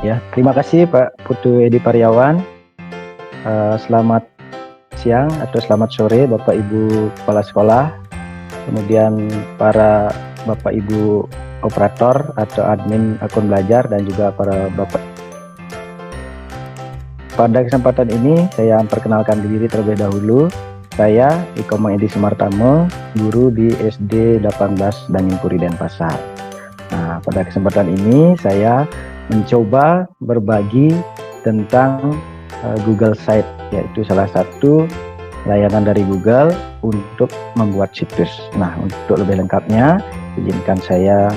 Ya, terima kasih Pak Putu Edi Pariawan. Selamat siang atau selamat sore Bapak Ibu Kepala Sekolah, kemudian para Bapak Ibu operator atau admin akun belajar, dan juga para Bapak. Pada kesempatan ini saya memperkenalkan diri terlebih dahulu. Saya Ikomo Edi Sumartamo, guru di SD 18 Dangingpuri Denpasar. Nah, pada kesempatan ini saya mencoba berbagi tentang Google Site, yaitu salah satu layanan dari Google untuk membuat situs. Nah, untuk lebih lengkapnya, izinkan saya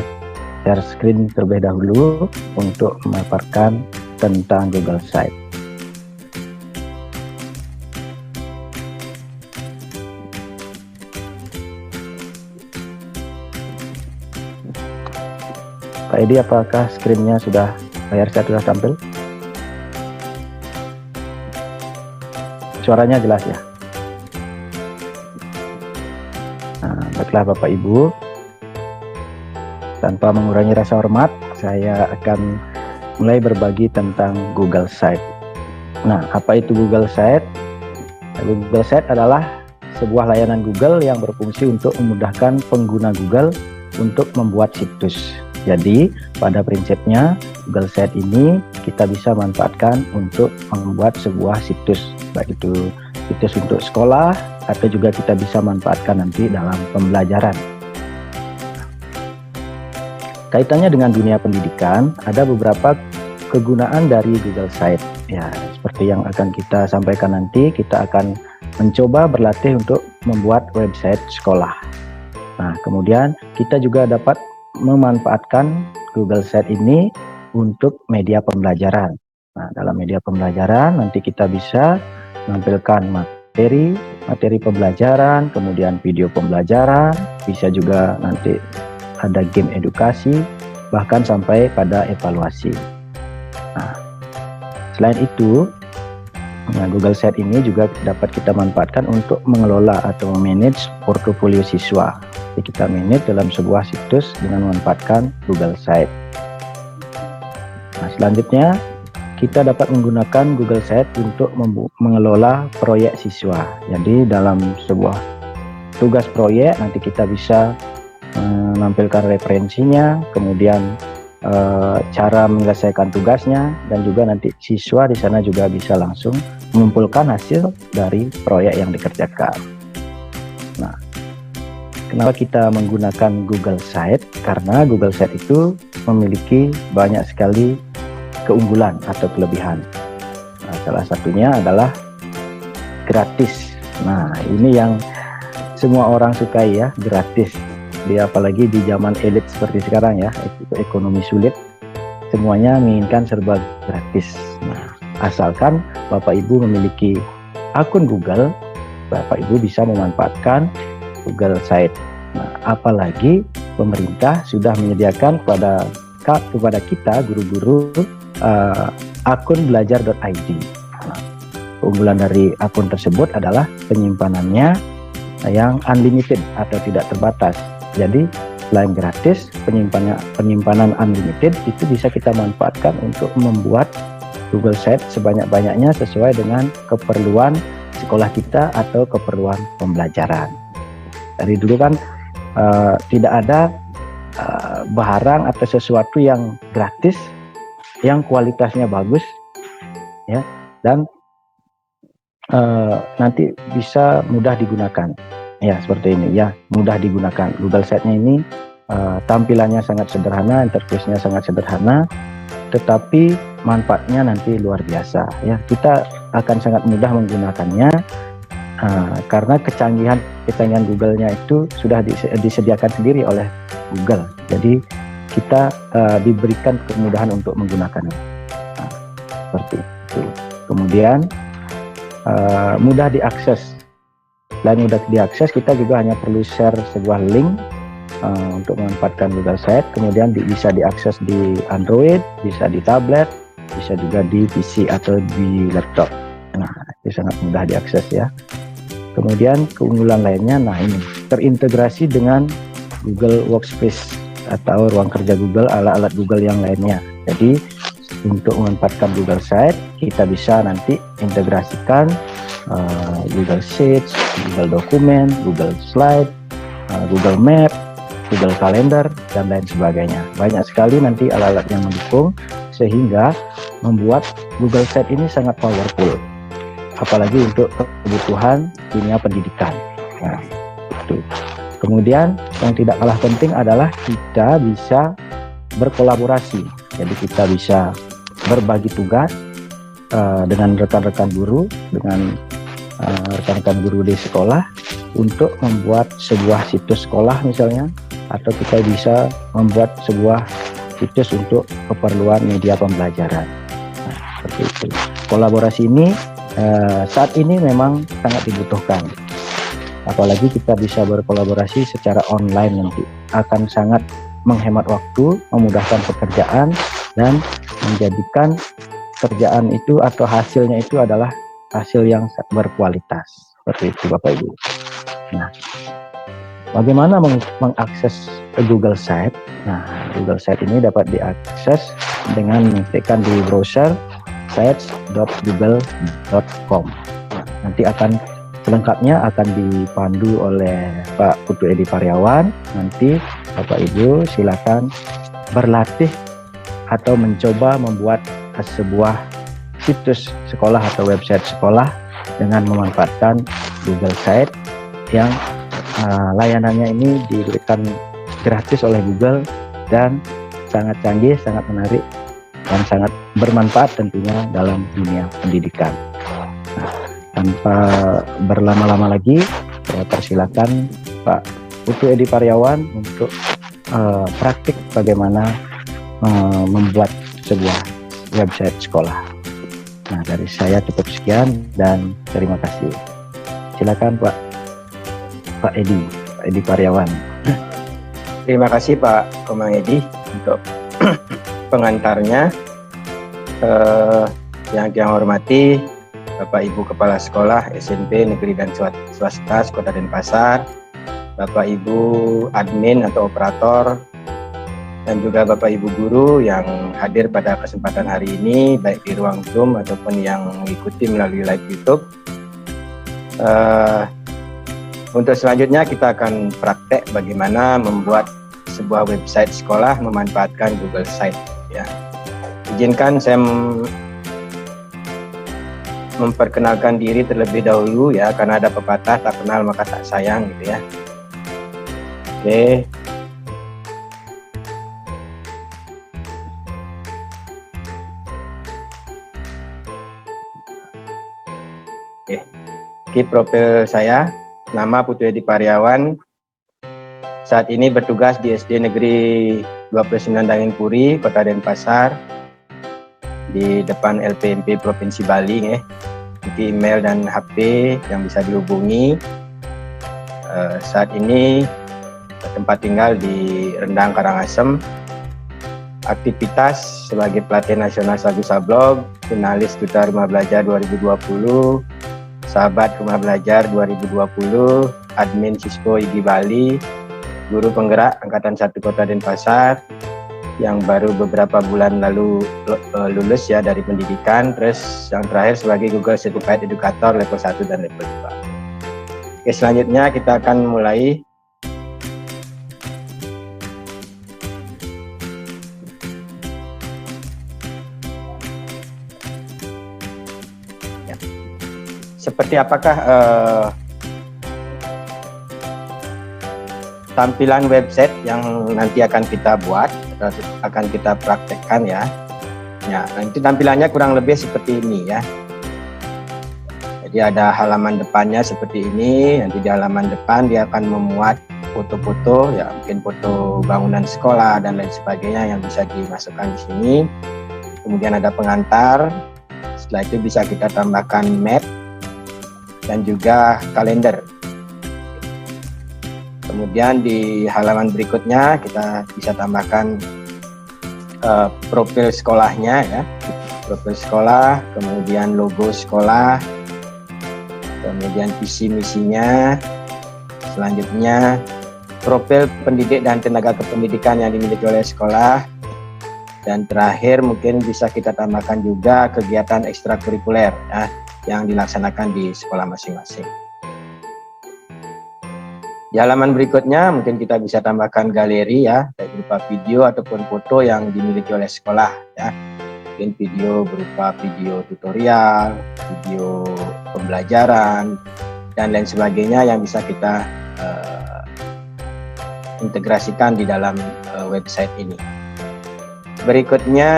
share screen terlebih dahulu untuk memaparkan tentang Google Site. Pak Edi, apakah screen-nya layar saya sudah tampil? Suaranya jelas ya? Nah, baiklah Bapak Ibu, tanpa mengurangi rasa hormat, saya akan mulai berbagi tentang Google Site. Nah, apa itu Google Site? Google Site adalah sebuah layanan Google yang berfungsi untuk memudahkan pengguna Google untuk membuat situs. Jadi, pada prinsipnya Google Site ini kita bisa manfaatkan untuk membuat sebuah situs, baik itu situs untuk sekolah atau juga kita bisa manfaatkan nanti dalam pembelajaran. Kaitannya dengan dunia pendidikan, ada beberapa kegunaan dari Google Site. Ya, seperti yang akan kita sampaikan nanti, kita akan mencoba berlatih untuk membuat website sekolah. Nah, kemudian kita juga dapat memanfaatkan Google Site ini untuk media pembelajaran. Nah, dalam media pembelajaran nanti kita bisa menampilkan materi pembelajaran, kemudian video pembelajaran, bisa juga nanti ada game edukasi, bahkan sampai pada evaluasi. Nah, selain itu, Google Site ini juga dapat kita manfaatkan untuk mengelola atau memanage portofolio siswa. Jadi kita manage dalam sebuah situs dengan memanfaatkan Google Site. Nah, selanjutnya kita dapat menggunakan Google Site untuk mengelola proyek siswa. Jadi dalam sebuah tugas proyek nanti kita bisa menampilkan referensinya, kemudian cara menyelesaikan tugasnya, dan juga nanti siswa di sana juga bisa langsung mengumpulkan hasil dari proyek yang dikerjakan. Nah, kenapa kita menggunakan Google Site? Karena Google Site itu memiliki banyak sekali keunggulan atau kelebihan. Nah, salah satunya adalah gratis. Nah, ini yang semua orang sukai ya, gratis. Apalagi di zaman elit seperti sekarang ya, ekonomi sulit, semuanya menginginkan serba gratis. Nah, asalkan Bapak Ibu memiliki akun Google, Bapak Ibu bisa memanfaatkan Google Site. Nah, apalagi pemerintah sudah menyediakan kepada kita guru-guru akun belajar.id. Nah, keunggulan dari akun tersebut adalah penyimpanannya yang unlimited atau tidak terbatas. Jadi selain gratis, penyimpanan unlimited itu bisa kita manfaatkan untuk membuat Google Site sebanyak-banyaknya sesuai dengan keperluan sekolah kita atau keperluan pembelajaran. Dari dulu kan tidak ada barang atau sesuatu yang gratis yang kualitasnya bagus ya, dan nanti bisa mudah digunakan ya, seperti ini ya, mudah digunakan. Google Site-nya ini tampilannya sangat sederhana, interface-nya sangat sederhana, tetapi manfaatnya nanti luar biasa ya. Kita akan sangat mudah menggunakannya karena kecanggihan Google-nya itu sudah disediakan sendiri oleh Google. Jadi kita diberikan kemudahan untuk menggunakannya. Nah, seperti itu. Kemudian mudah diakses. Selain mudah diakses, kita juga hanya perlu share sebuah link untuk memanfaatkan Google Site. Kemudian bisa diakses di Android, bisa di tablet, bisa juga di PC atau di laptop. Nah, itu sangat mudah diakses ya. Kemudian keunggulan lainnya, nah ini terintegrasi dengan Google Workspace atau ruang kerja Google, alat-alat Google yang lainnya. Jadi untuk memanfaatkan Google Site, kita bisa nanti integrasikan Google Sheets, Google Dokumen, Google Slide, Google Map, Google Calendar, dan lain sebagainya. Banyak sekali nanti alat-alat yang mendukung, sehingga membuat Google Site ini sangat powerful, apalagi untuk kebutuhan dunia pendidikan. Nah, itu. Kemudian yang tidak kalah penting adalah kita bisa berkolaborasi. Jadi kita bisa berbagi tugas dengan rekan-rekan guru, dengan rekan-rekan guru di sekolah untuk membuat sebuah situs sekolah misalnya, atau kita bisa membuat sebuah situs untuk keperluan media pembelajaran. Nah, seperti itu. Kolaborasi ini saat ini memang sangat dibutuhkan. Apalagi kita bisa berkolaborasi secara online nanti, akan sangat menghemat waktu, memudahkan pekerjaan, dan menjadikan kerjaan itu atau hasilnya itu adalah hasil yang berkualitas. Seperti itu Bapak Ibu. Nah, bagaimana mengakses Google Site? Nah, Google Site ini dapat diakses dengan mengetikkan di browser sites.google.com. Nah, nanti akan selengkapnya akan dipandu oleh Pak Putu Edi Paryawan. Nanti Bapak Ibu silakan berlatih atau mencoba membuat sebuah situs sekolah atau website sekolah dengan memanfaatkan Google Site yang layanannya ini diberikan gratis oleh Google dan sangat canggih, sangat menarik, dan sangat bermanfaat tentunya dalam dunia pendidikan. Tanpa berlama-lama lagi, saya persilakan Pak Putu Edi Paryawan untuk praktik bagaimana membuat sebuah website sekolah. Nah, dari saya cukup sekian dan terima kasih. Silakan Pak Edi Paryawan. Terima kasih Pak Komang Edi untuk pengantarnya. Yang saya hormati Bapak Ibu Kepala Sekolah SMP Negeri dan Swasta Kota Denpasar, Bapak Ibu admin atau operator, dan juga Bapak Ibu guru yang hadir pada kesempatan hari ini, baik di ruang Zoom ataupun yang mengikuti melalui live YouTube. Untuk selanjutnya kita akan praktek bagaimana membuat sebuah website sekolah memanfaatkan Google Site. Ya. Izinkan saya memperkenalkan diri terlebih dahulu ya, karena ada pepatah tak kenal maka tak sayang gitu ya. Oke. Oke, profil saya, nama Putu Edi Paryawan. Saat ini bertugas di SD Negeri 29 Dangin-Puri, Kota Denpasar, di depan LPMP Provinsi Bali ya. Di email dan HP yang bisa dihubungi. Saat ini tempat tinggal di Rendang Karangasem. Aktivitas sebagai pelatih nasional Sagu Sablog, finalis Duta Rumah Belajar 2020, sahabat Rumah Belajar 2020, admin Sisco IGI Bali, guru penggerak Angkatan 1 Kota Denpasar yang baru beberapa bulan lalu lulus ya dari pendidikan, terus yang terakhir sebagai Google Certified Educator level 1 dan level 2. Oke, selanjutnya kita akan mulai. Ya. Seperti apakah tampilan website yang nanti akan kita buat, akan kita praktekkan ya. Ya, nanti tampilannya kurang lebih seperti ini ya. Jadi ada halaman depannya seperti ini. Nanti di halaman depan dia akan memuat foto-foto ya, mungkin foto bangunan sekolah dan lain sebagainya yang bisa dimasukkan di sini. Kemudian ada pengantar. Setelah itu bisa kita tambahkan map dan juga kalender. Kemudian di halaman berikutnya kita bisa tambahkan profil sekolahnya ya, profil sekolah, kemudian logo sekolah, kemudian visi misinya, selanjutnya profil pendidik dan tenaga kependidikan yang dimiliki oleh sekolah, Dan terakhir mungkin bisa kita tambahkan juga kegiatan ekstrakurikuler ya, yang dilaksanakan di sekolah masing-masing. Di halaman berikutnya mungkin kita bisa tambahkan galeri ya, baik berupa video ataupun foto yang dimiliki oleh sekolah ya. Mungkin video berupa video tutorial, video pembelajaran, dan lain sebagainya yang bisa kita integrasikan di dalam website ini. Berikutnya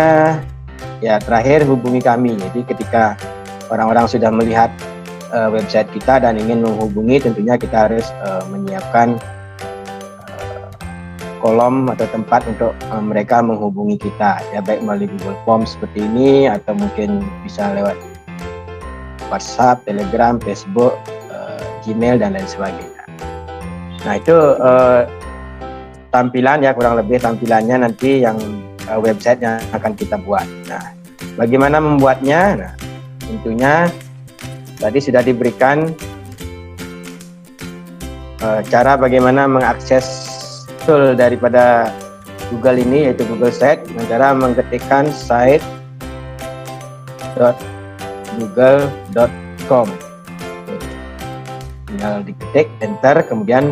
ya terakhir hubungi kami. Jadi ketika orang-orang sudah melihat website kita dan ingin menghubungi, tentunya kita harus menyiapkan kolom atau tempat untuk mereka menghubungi kita ya, baik melalui Google Form seperti ini atau mungkin bisa lewat WhatsApp, Telegram, Facebook, Gmail dan lain sebagainya. Nah itu tampilan ya, kurang lebih tampilannya nanti yang website yang akan kita buat. Nah, bagaimana membuatnya? Nah, tentunya tadi sudah diberikan cara bagaimana mengakses tool daripada Google ini, yaitu Google Sites, dengan cara mengetikkan site.google.com. Tinggal diketik enter, kemudian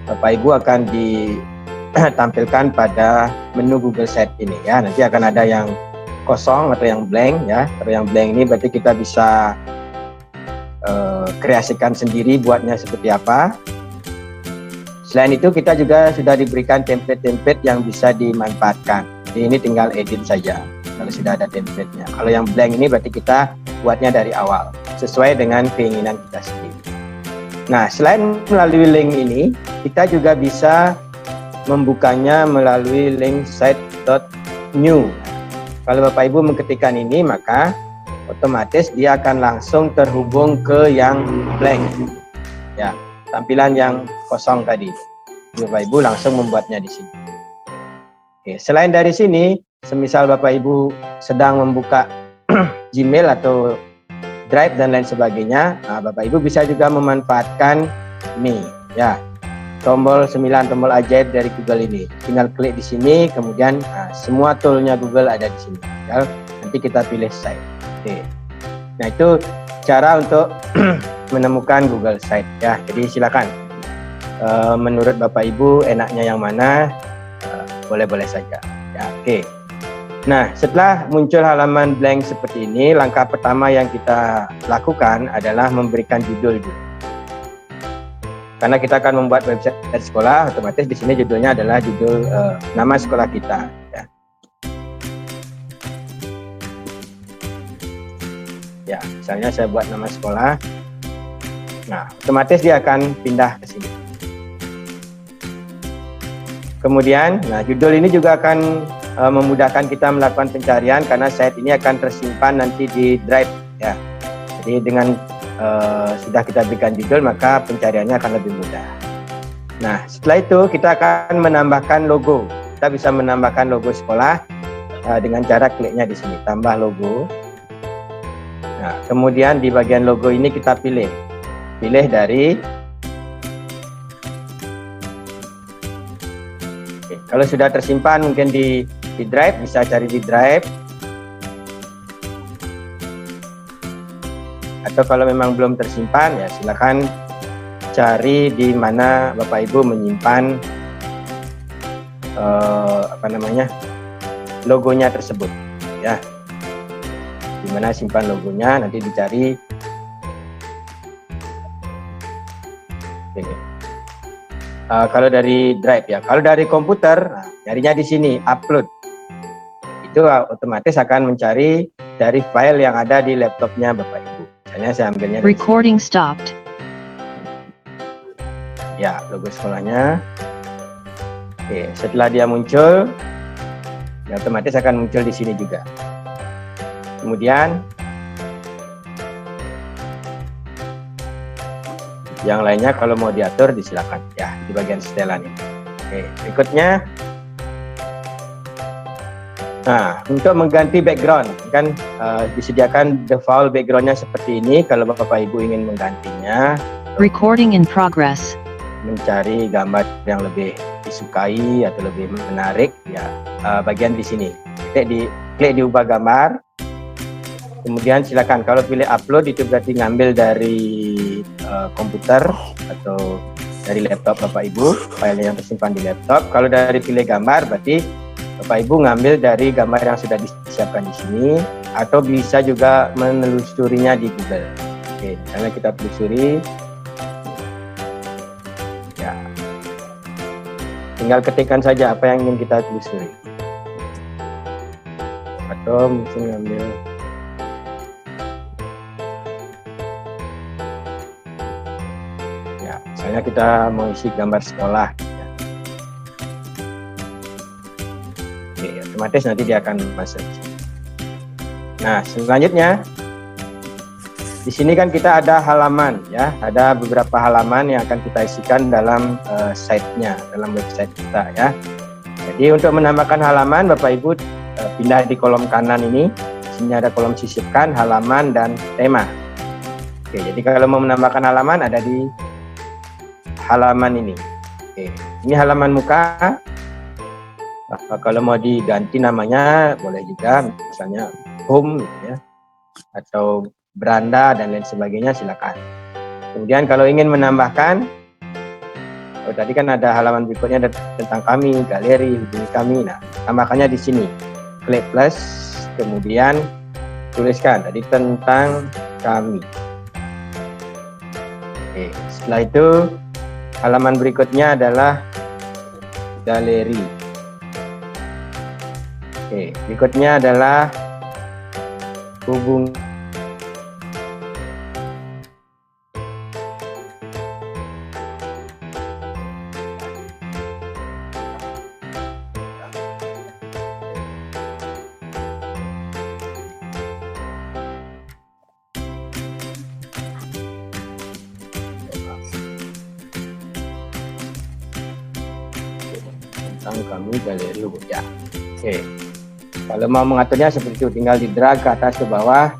Bapak Ibu akan ditampilkan pada menu Google Sites ini ya. Nanti akan ada yang kosong atau yang blank ya. Kalau yang blank ini berarti kita bisa kreasikan sendiri buatnya seperti apa. Selain itu kita juga sudah diberikan template-template yang bisa dimanfaatkan. Jadi ini tinggal edit saja kalau sudah ada template-nya. Kalau yang blank ini berarti kita buatnya dari awal sesuai dengan keinginan kita sendiri. Nah, selain melalui link ini, kita juga bisa membukanya melalui link site.new. Kalau Bapak Ibu mengetikkan ini, maka otomatis dia akan langsung terhubung ke yang blank. Ya, tampilan yang kosong tadi. Bapak Ibu langsung membuatnya di sini. Oke, selain dari sini, semisal Bapak Ibu sedang membuka Gmail atau Drive dan lain sebagainya, nah, Bapak Ibu bisa juga memanfaatkan ini ya, tombol 9 tombol ajaib dari Google ini. Tinggal klik di sini, kemudian semua toolnya Google ada di sini. Ya, nanti kita pilih Site. Oke. Nah itu cara untuk menemukan Google Site ya. Jadi silakan menurut Bapak Ibu enaknya yang mana, boleh-boleh saja. Ya, oke. Nah, setelah muncul halaman blank seperti ini, langkah pertama yang kita lakukan adalah memberikan judul dulu. Karena kita akan membuat website sekolah, otomatis di sini judulnya adalah judul nama sekolah kita. Ya. Ya, misalnya saya buat nama sekolah. Nah, otomatis dia akan pindah ke sini. Kemudian, nah judul ini juga akan memudahkan kita melakukan pencarian karena site ini akan tersimpan nanti di Drive ya. Jadi dengan sudah kita berikan judul, maka pencariannya akan lebih mudah. Nah, setelah itu kita akan menambahkan logo. Kita bisa menambahkan logo sekolah dengan cara kliknya di sini, tambah logo. Nah, kemudian di bagian logo ini kita pilih dari kalau sudah tersimpan mungkin di Drive, bisa cari di Drive. Atau kalau memang belum tersimpan, ya silakan cari di mana Bapak Ibu menyimpan logonya tersebut. Ya, di mana simpan logonya nanti dicari. Kalau dari Drive ya, kalau dari komputer, nyarinya di sini upload. Itu otomatis akan mencari dari file yang ada di laptopnya Bapak Ibu. Misalnya saya ambilnya. Recording stopped. Ya, logo sekolahnya. Oke, setelah dia muncul, ya otomatis akan muncul di sini juga. Kemudian yang lainnya kalau mau diatur disilakan ya di bagian setelan ini. Oke, berikutnya. Nah, untuk mengganti background kan disediakan default backgroundnya seperti ini. Kalau Bapak Ibu ingin menggantinya, Recording in progress. mencari gambar yang lebih disukai atau lebih menarik, ya bagian di sini. Klik di ubah gambar. Kemudian silakan, kalau pilih upload itu berarti ngambil dari komputer atau dari laptop Bapak Ibu, file yang tersimpan di laptop. Kalau dari pilih gambar berarti Bapak Ibu ngambil dari gambar yang sudah disiapkan di sini, atau bisa juga menelusurinya di Google. Oke, misalnya kita telusuri, ya, tinggal ketikkan saja apa yang ingin kita telusuri, atau mungkin ngambil ya, misalnya kita mau isi gambar sekolah. Oke, otomatis nanti dia akan masuk. Nah, selanjutnya di sini kan kita ada halaman, ya, ada beberapa halaman yang akan kita isikan dalam site-nya, dalam website kita, ya. Jadi untuk menambahkan halaman, Bapak Ibu pindah di kolom kanan ini. Di sini ada kolom sisipkan, halaman, dan tema. Oke, jadi kalau mau menambahkan halaman ada di halaman ini. Oke, ini halaman muka. Kalau mau diganti namanya boleh juga, misalnya home, gitu ya, atau beranda dan lain sebagainya, silakan. Kemudian kalau ingin menambahkan, tadi kan ada halaman berikutnya tentang kami, galeri, hubungi kami. Nah, tambahkannya di sini. Klik plus, kemudian tuliskan tadi tentang kami. Oke, setelah itu halaman berikutnya adalah galeri. Oke, berikutnya adalah hubungi. Tentang kami, galeri, ya. Oke, kalau mau mengaturnya seperti itu, tinggal di drag ke atas ke bawah,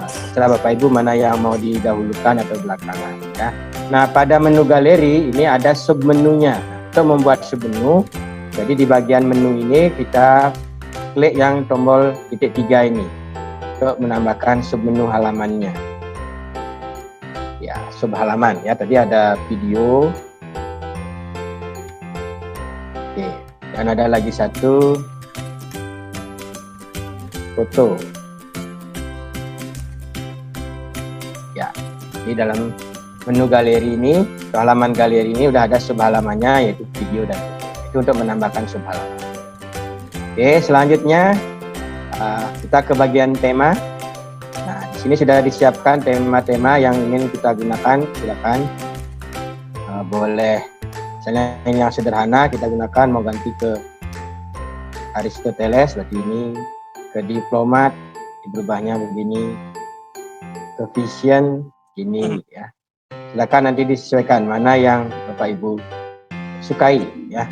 setelah Bapak Ibu mana yang mau didahulukan atau belakangan, ya. Nah, pada menu galeri ini ada submenunya. Untuk membuat submenu, jadi di bagian menu ini kita klik yang tombol titik 3 ini untuk menambahkan submenu halamannya. Ya, sub halaman, ya. Tadi ada video. Oke, dan ada lagi satu foto. Ya, di dalam menu galeri ini, halaman galeri ini udah ada sub halamannya, yaitu video dan foto. Itu untuk menambahkan sub halaman. Oke, selanjutnya kita ke bagian tema. Nah, di sini sudah disiapkan tema-tema yang ingin kita gunakan. Silakan, boleh. Misalnya ini yang sederhana kita gunakan, mau ganti ke Aristoteles, berarti ini ke diplomat, berubahnya begini, ke vision, ini, ya. Silakan nanti disesuaikan mana yang Bapak Ibu sukai, ya.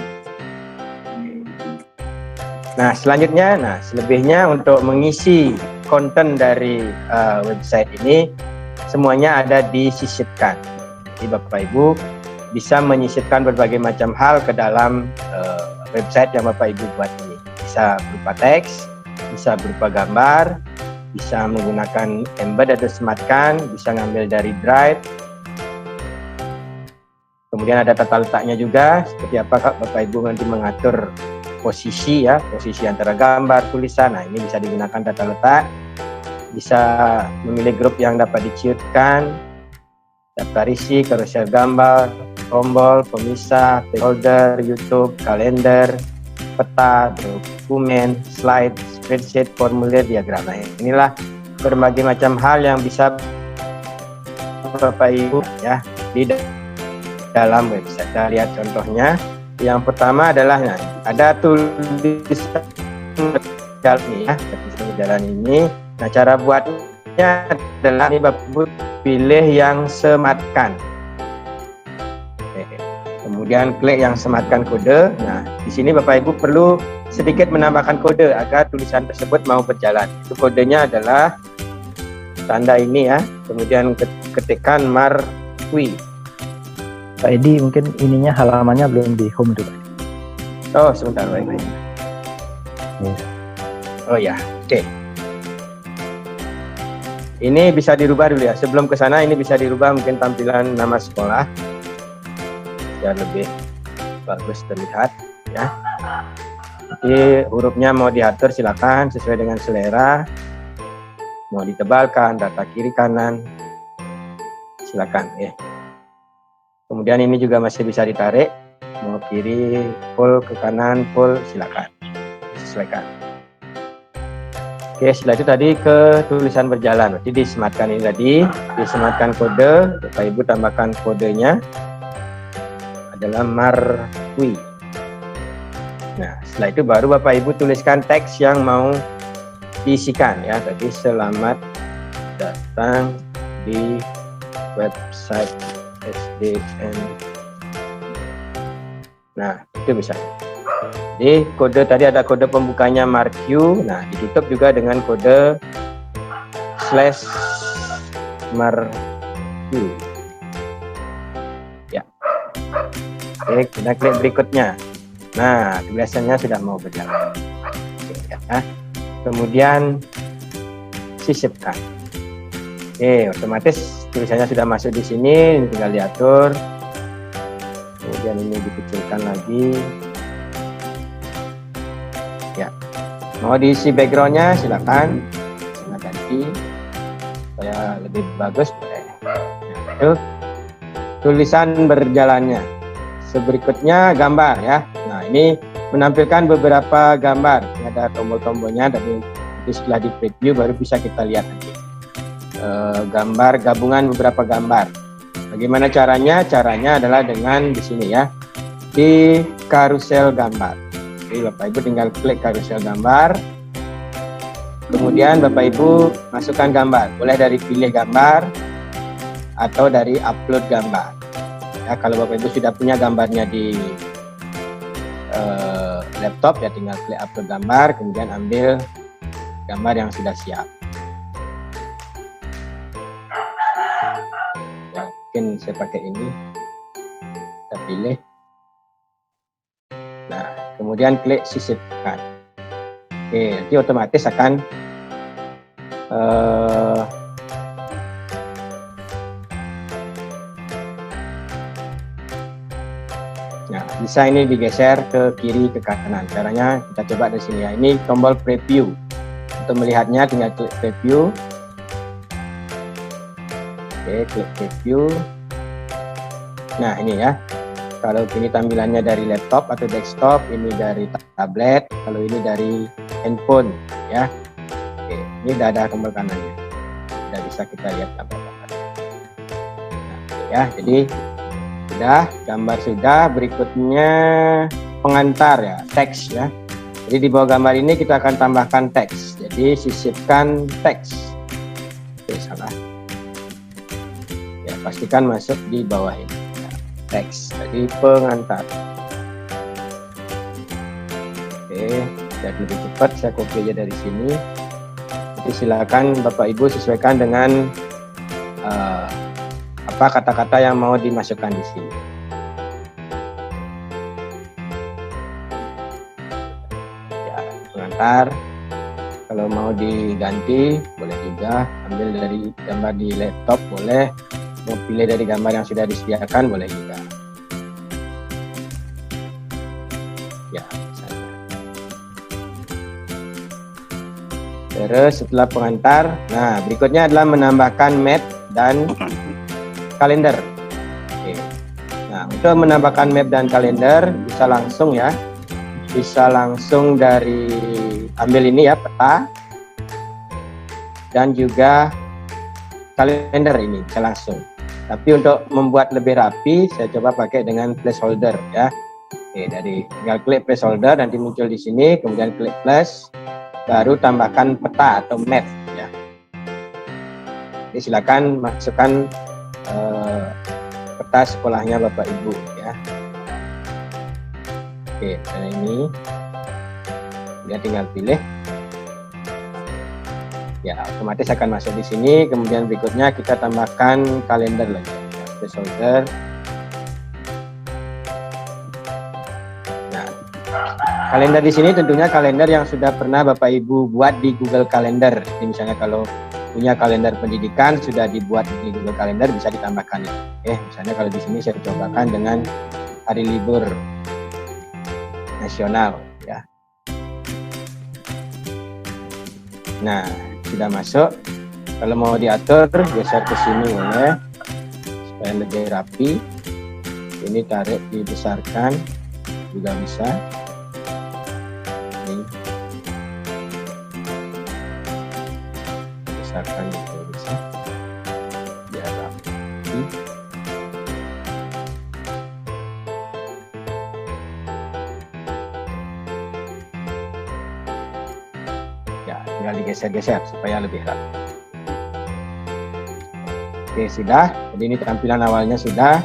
Nah, selanjutnya, selebihnya untuk mengisi konten dari website ini semuanya ada disisipkan. Jadi Bapak Ibu bisa menyisipkan berbagai macam hal ke dalam website yang Bapak Ibu buat ini. Bisa berupa teks, bisa berupa gambar, bisa menggunakan embed atau sematkan, bisa ngambil dari drive. Kemudian ada tata letaknya juga, seperti apa Bapak Ibu nanti mengatur posisi, ya, posisi antara gambar, tulisan. Nah, ini bisa digunakan tata letak. Bisa memilih grup yang dapat diciutkan, daftar isi, carousel gambar, tombol, pemisah, folder, YouTube, kalender, peta, dokumen, slide, spreadsheet, formulir, diagram. Nah, inilah berbagai macam hal yang bisa Bapak Ibu, ya, di dalam website. Kita lihat contohnya. Yang pertama adalah ada tulisan jalan, ya, tulisan jalan ini. Nah, cara buatnya adalah ini Bapak Ibu pilih yang sematkan. Kemudian klik yang sematkan kode. Nah, di sini Bapak Ibu perlu sedikit menambahkan kode agar tulisan tersebut mau berjalan. Itu kodenya adalah tanda ini, ya. Kemudian ketikkan Marquis. Pak Edi, mungkin ininya halamannya belum di home itu, Pak. Oh, sebentar, baik. Yes. Oh ya, oke. Ini bisa dirubah dulu ya. Sebelum ke sana ini bisa dirubah mungkin tampilan nama sekolah biar lebih bagus terlihat ya. Jadi hurufnya mau diatur silakan sesuai dengan selera. Mau ditebalkan, data kiri kanan, silakan ya. Kemudian ini juga masih bisa ditarik, mau kiri full, ke kanan full, silakan disesuaikan. Oke, setelah itu tadi ke tulisan berjalan, berarti disematkan ini tadi, disematkan kode, Bapak Ibu tambahkan kodenya adalah Marwi. Nah, setelah itu baru Bapak Ibu tuliskan teks yang mau diisikan ya, tadi selamat datang di website SDN. Nah, itu bisa. Jadi kode tadi ada kode pembukanya Marq, nah ditutup juga dengan kode /Marq. Ya. Oke, kita klik berikutnya. Nah, tulisannya sudah mau berjalan. Oke, ya. Kemudian sisipkan. Oke, otomatis tulisannya sudah masuk di sini, ini tinggal diatur. Kemudian ini dikecilkan lagi. Ya, mau diisi backgroundnya silakan, ganti supaya lebih bagus. Nah, itu tulisan berjalannya. Berikutnya gambar ya. Nah, ini menampilkan beberapa gambar. Ini ada tombol-tombolnya, tapi setelah di preview baru bisa kita lihat nanti. Gambar gabungan beberapa gambar. Bagaimana caranya? Caranya adalah dengan di sini ya, di karusel gambar. Jadi Bapak Ibu tinggal klik karusel gambar, kemudian Bapak Ibu masukkan gambar, boleh dari pilih gambar atau dari upload gambar. Ya, kalau Bapak Ibu sudah punya gambarnya di laptop ya tinggal klik upload gambar, kemudian ambil gambar yang sudah siap. Ya, mungkin saya pakai ini, kita pilih. Nah, kemudian klik sisipkan. Oke, nanti otomatis akan nah, bisa ini digeser ke kiri ke kanan. Caranya kita coba dari sini ya. Ini tombol preview. Untuk melihatnya tinggal klik preview. Oke, klik preview. Nah, ini ya. Kalau ini tampilannya dari laptop atau desktop, ini dari tablet, kalau ini dari handphone ya. Oke, ini sudah ada tombol kanannya. Sudah bisa kita lihat gambar-gambar. Nah, ya, jadi sudah gambar sudah, berikutnya pengantar ya, teks ya. Jadi di bawah gambar ini kita akan tambahkan teks. Jadi sisipkan teks. Oke, salah. Ya, pastikan masuk di bawah ini. Teks, jadi pengantar. Oke, biar lebih cepat saya copy aja dari sini. Jadi silakan Bapak Ibu sesuaikan dengan apa kata-kata yang mau dimasukkan di sini. Ya, pengantar. Kalau mau diganti boleh juga, ambil dari gambar di laptop boleh. Mau pilih dari gambar yang sudah disediakan boleh juga. Ya, misalnya. Terus setelah pengantar, nah berikutnya adalah menambahkan map dan kalender. Oke. Nah, untuk menambahkan map dan kalender bisa langsung ya, bisa langsung dari ambil ini ya, peta dan juga kalender ini bisa langsung. Tapi untuk membuat lebih rapi, saya coba pakai dengan placeholder ya. Oke, dari tinggal klik placeholder, nanti muncul di sini, kemudian klik plus, baru tambahkan peta atau map ya. Jadi silakan masukkan peta sekolahnya Bapak Ibu ya. Oke, dan ini dia tinggal pilih. Ya, otomatis akan masuk di sini. Kemudian berikutnya kita tambahkan kalender lagi. Placeholder. Kalender di sini tentunya kalender yang sudah pernah Bapak Ibu buat di Google Calendar. Jadi misalnya kalau punya kalender pendidikan sudah dibuat di Google Calendar, bisa ditambahkan. Misalnya kalau di sini saya cobakan dengan hari libur nasional ya. Nah, sudah masuk. Kalau mau diatur, geser ke sini boleh supaya lebih rapi. Ini tarik dibesarkan juga bisa. Ini besarkan juga bisa. Biar rapi. Ya, tinggal digeser-geser supaya lebih rapi. Oke, sudah. Jadi ini tampilan awalnya sudah.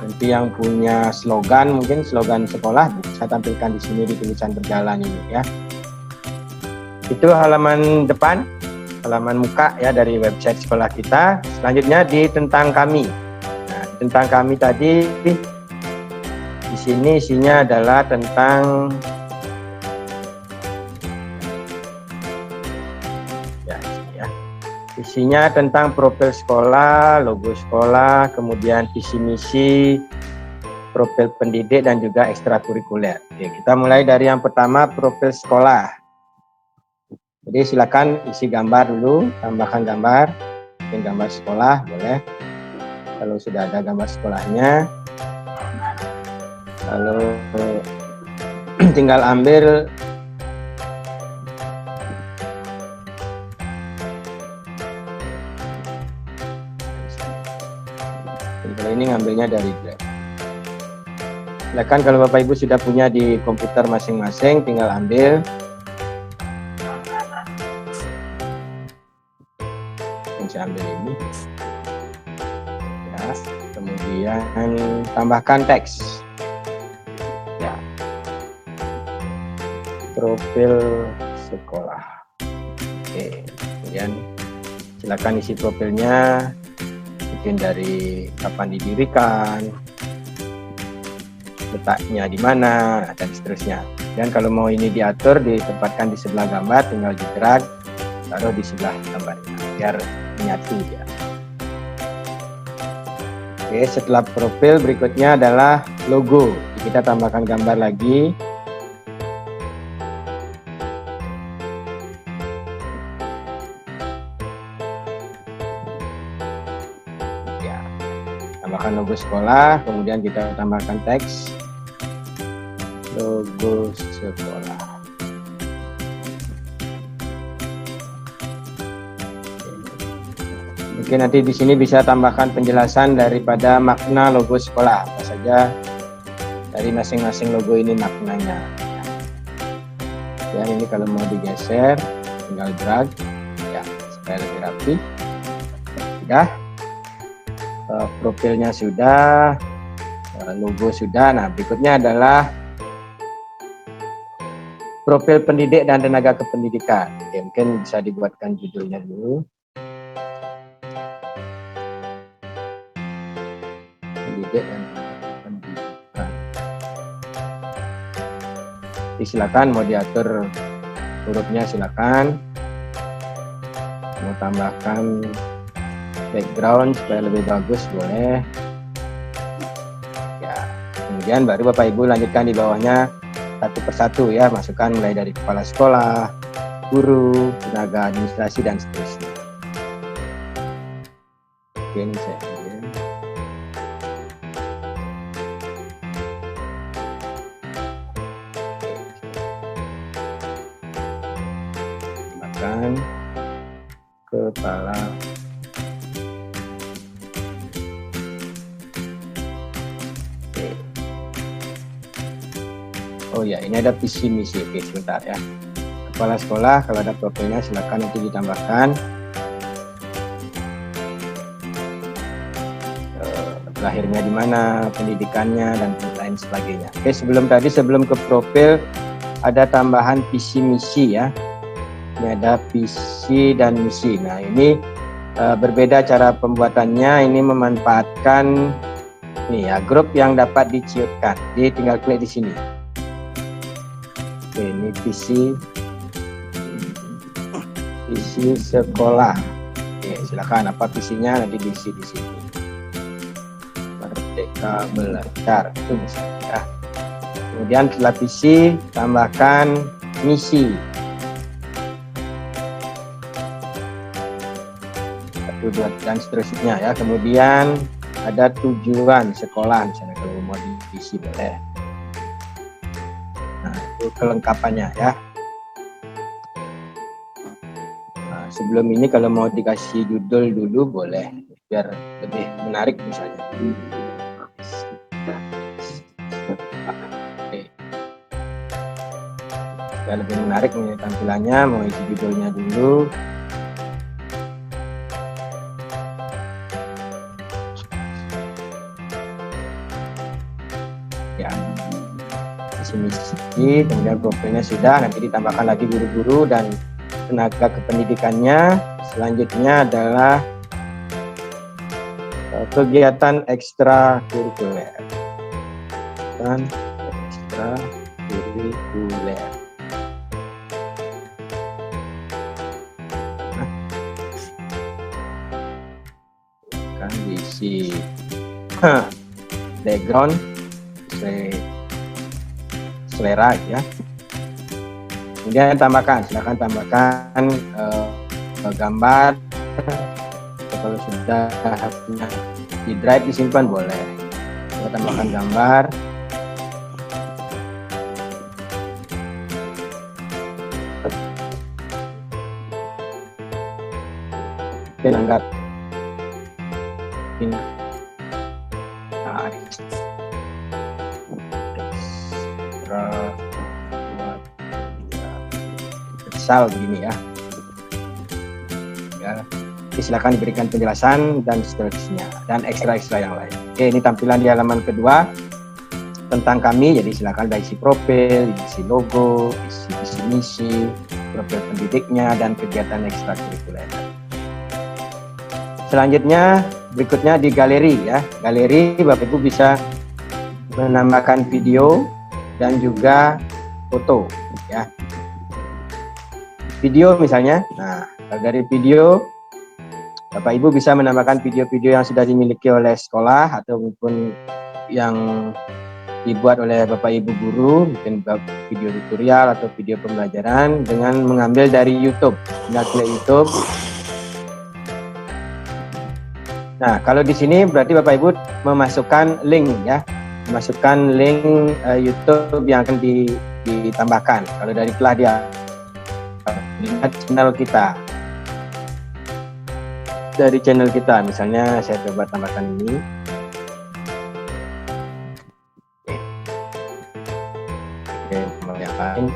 Nanti yang punya slogan, mungkin slogan sekolah, bisa tampilkan di sini di tulisan berjalan ini ya. Itu halaman depan, halaman muka ya dari website sekolah kita. Selanjutnya di tentang kami. Nah, tentang kami tadi di sini isinya adalah tentang isinya tentang profil sekolah, logo sekolah, kemudian visi misi, profil pendidik dan juga ekstrakurikuler. Oke, kita mulai dari yang pertama, profil sekolah. Jadi silakan isi gambar dulu, tambahkan gambar, bikin gambar sekolah boleh. Kalau sudah ada gambar sekolahnya, lalu tinggal ambil kalau ini ngambilnya dari Drive. Silakan kalau Bapak Ibu sudah punya di komputer masing-masing, tinggal ambil. Saya ambil ini. Ya, kemudian tambahkan teks. Ya. Profil sekolah. Oke, kemudian silakan isi profilnya. Mungkin dari kapan didirikan, letaknya di mana, dan seterusnya. Dan kalau mau ini diatur, ditempatkan di sebelah gambar, tinggal di-drag, taruh di sebelah gambarnya, biar menyatu ya. Oke, setelah profil berikutnya adalah logo. Jadi kita tambahkan gambar lagi. Tambahkan logo sekolah, kemudian kita tambahkan teks logo sekolah. Mungkin nanti di sini bisa tambahkan penjelasan daripada makna logo sekolah, apa saja dari masing-masing logo ini maknanya. Ya, ini kalau mau digeser, tinggal drag, ya supaya lebih rapi. Sudah. Profilnya sudah, logo sudah. Nah, berikutnya adalah profil pendidik dan tenaga kependidikan. Oke, mungkin bisa dibuatkan judulnya dulu. Pendidik dan tenaga kependidikan. Jadi silakan mau diatur hurufnya, silakan. Mau tambahkan background supaya lebih bagus boleh ya. Kemudian baru Bapak Ibu lanjutkan di bawahnya satu persatu ya, masukkan mulai dari kepala sekolah, guru, tenaga administrasi dan seterusnya. Oke, ini saya ambil. Tambahkan kepala Oh ya, ini ada visi misi. Oke, sebentar ya. Kepala sekolah, kalau ada profilnya silakan nanti ditambahkan. Lahirnya di mana, pendidikannya dan lain sebagainya. Oke, sebelum ke profil ada tambahan visi misi ya. Ini ada visi dan misi. Nah, ini berbeda cara pembuatannya. Ini memanfaatkan nih ya, grup yang dapat diciutkan. Jadi tinggal klik di sini. visi sekolah. Oke, silakan apa visinya nanti diisi di sini. Merdeka Belajar itu misalnya. Kemudian setelah visi tambahkan misi. 1, 2 dan seterusnya ya. Kemudian ada tujuan sekolah misalnya kalau mau diisi boleh. Nah, itu kelengkapannya ya. Nah, sebelum ini kalau mau dikasih judul dulu boleh biar lebih menarik misalnya. Oke. Biar lebih menarik nih tampilannya, mau isi judulnya dulu. Ya, misi, kemudian profilnya sudah, nanti ditambahkan lagi guru-guru dan tenaga kependidikannya. Selanjutnya adalah kegiatan ekstrakurikuler dan ekstrakurikuler. Kan diisi background selera ya. Kemudian tambahkan, silakan tambahkan gambar. Kalau sudah punya di drive disimpan boleh. Kita tambahkan gambar. Dan angkat. Misal begini ya. Jadi silakan diberikan penjelasan dan seterusnya dan ekstra yang lain. Oke, ini tampilan di halaman kedua tentang kami. Jadi silakan isi profil, isi logo, isi visi misi, profil pendidiknya dan kegiatan ekstrakurikuler. Selanjutnya berikutnya di galeri ya. Galeri Bapak Ibu bisa menambahkan video dan juga foto ya. Video misalnya. Nah, dari video Bapak Ibu bisa menambahkan video-video yang sudah dimiliki oleh sekolah ataupun yang dibuat oleh Bapak Ibu guru, mungkin video tutorial atau video pembelajaran dengan mengambil dari YouTube. Tinggal klik YouTube. Nah, kalau di sini berarti Bapak Ibu memasukkan link ya. Memasukkan link YouTube yang akan ditambahkan. Kalau dari telah dia lihat channel kita. Dari channel kita, misalnya saya coba tambahkan ini. Oke, yang lain.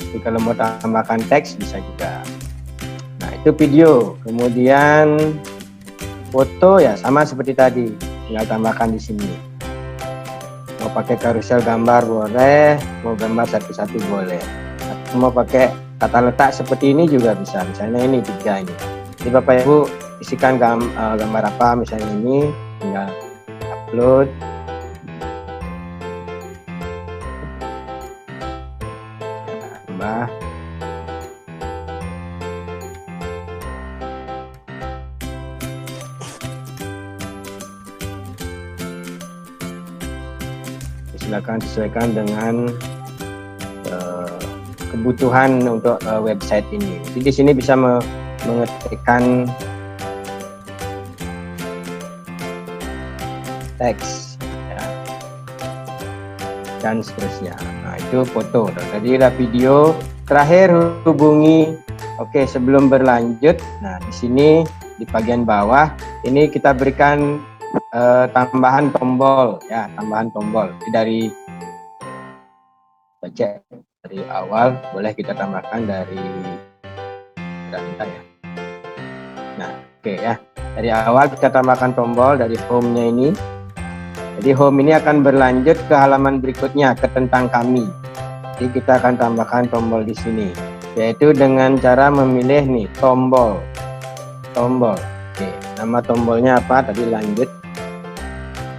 Jadi kalau mau tambahkan teks bisa juga. Nah, itu video. Kemudian foto ya sama seperti tadi. Tinggal tambahkan di sini. Mau pakai karusel gambar boleh, mau gambar satu-satu boleh. Atau mau pakai kata letak seperti ini juga bisa. Misalnya ini 3 ini. Jadi Bapak Ibu isikan gambar apa misalnya ini, tinggal upload. Tambah. Silakan sesuaikan dengan kebutuhan untuk website ini. Jadi di sini bisa mengetikkan teks ya, dan seterusnya. Nah, itu foto. Tadi ada video. Terakhir hubungi. Oke, sebelum berlanjut, nah di sini di bagian bawah ini kita berikan tambahan tombol ya, tambahan tombol. Jadi dari awal boleh kita tambahkan dari ya. Nah, oke ya. Dari awal kita tambahkan tombol dari home-nya ini. Jadi home ini akan berlanjut ke halaman berikutnya, ke tentang kami. Jadi kita akan tambahkan tombol di sini. yaitu dengan cara memilih nih tombol. Oke, nama tombolnya apa? Tadi lanjut.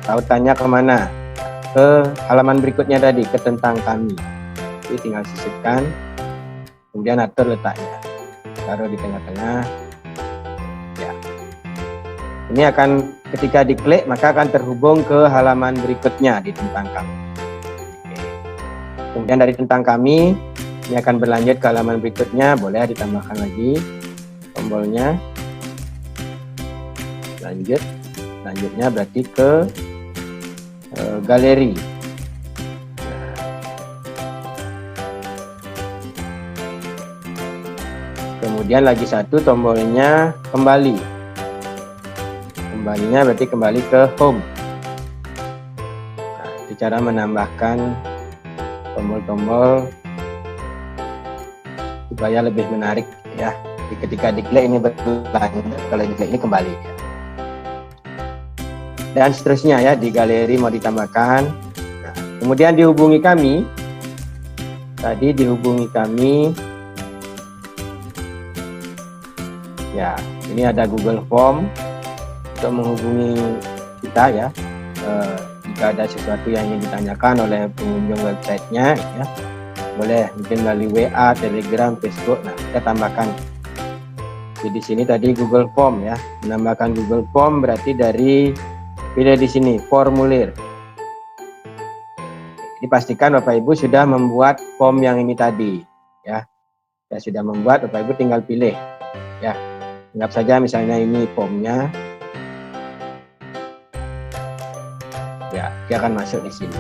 Tautannya kemana? Ke halaman berikutnya tadi, ke tentang kami. Jadi tinggal sisipkan, kemudian atur letaknya, taruh di tengah-tengah. Ya, ini akan ketika diklik maka akan terhubung ke halaman berikutnya di tentang kami. Oke. Kemudian dari tentang kami ini akan berlanjut ke halaman berikutnya, boleh ditambahkan lagi tombolnya. Lanjutnya berarti ke galeri. Kemudian lagi satu tombolnya kembali. Kembalinya berarti kembali ke home. Nah, itu cara menambahkan tombol-tombol supaya lebih menarik ya. Jadi ketika diklik ini berlanjut, kalau diklik ini kembali. Dan seterusnya ya, di galeri mau ditambahkan. Nah, kemudian dihubungi kami. Tadi dihubungi kami. Ya, ini ada Google Form untuk menghubungi kita ya. Jika ada sesuatu yang ingin ditanyakan oleh pengunjung websitenya, ya, boleh mungkin melalui WA, Telegram, Facebook. Nah, kita tambahkan. Jadi di sini tadi Google Form ya. Menambahkan Google Form berarti dari pilih di sini formulir. Jadi pastikan Bapak Ibu sudah membuat form yang ini tadi ya. Ya sudah membuat, Bapak Ibu tinggal pilih ya. Anggap saja misalnya ini formnya. Ya, dia akan masuk di sini.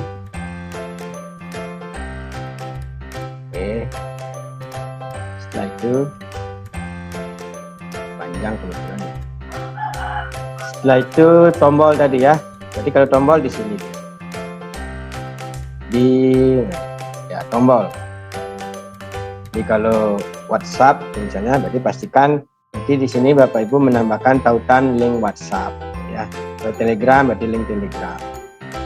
Oke. Setelah itu panjang kebetulan ya. Setelah itu tombol tadi ya. Jadi kalau tombol di sini. Ya tombol. Jadi kalau WhatsApp misalnya berarti pastikan nanti di sini Bapak Ibu menambahkan tautan link WhatsApp ya. Kalau Telegram berarti link Telegram.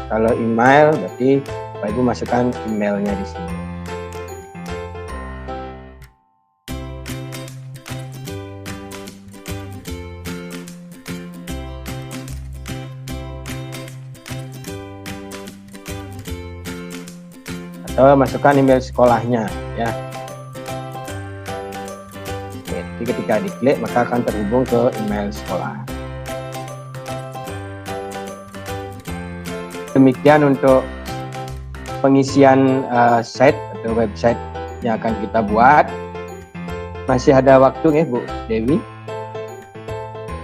Kalau email berarti Bapak Ibu masukkan emailnya di sini. Atau masukkan email sekolahnya ya. Oke, jadi ketika diklik maka akan terhubung ke email sekolah. Demikian untuk pengisian site atau website yang akan kita buat. Masih ada waktu ya Bu Dewi?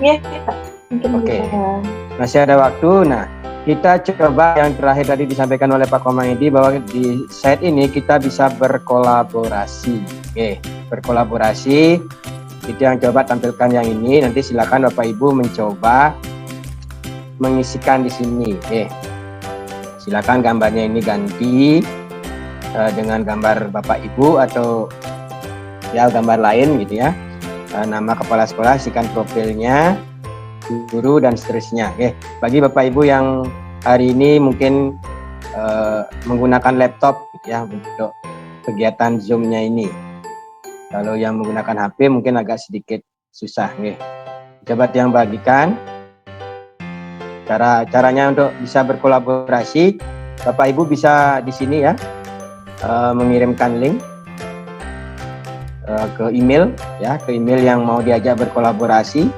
Ya, Pak. Mungkin Oke. bisa. Masih ada waktu. Nah, kita coba yang terakhir tadi disampaikan oleh Pak Komangedi bahwa di site ini kita bisa berkolaborasi. Oke, berkolaborasi. Itu yang coba tampilkan yang ini. Nanti silakan Bapak Ibu mencoba mengisikan di sini. Oke. Silakan gambarnya ini ganti dengan gambar Bapak Ibu atau ya gambar lain gitu ya. Nama kepala sekolah, isikan profilnya, guru dan seterusnya. Oke, bagi Bapak Ibu yang hari ini mungkin menggunakan laptop gitu ya untuk kegiatan Zoom-nya ini. Kalau yang menggunakan HP mungkin agak sedikit susah. Oke. Coba yang bagikan. Caranya untuk bisa berkolaborasi, Bapak Ibu bisa di sini ya mengirimkan link ke email ya, ke email yang mau diajak berkolaborasi.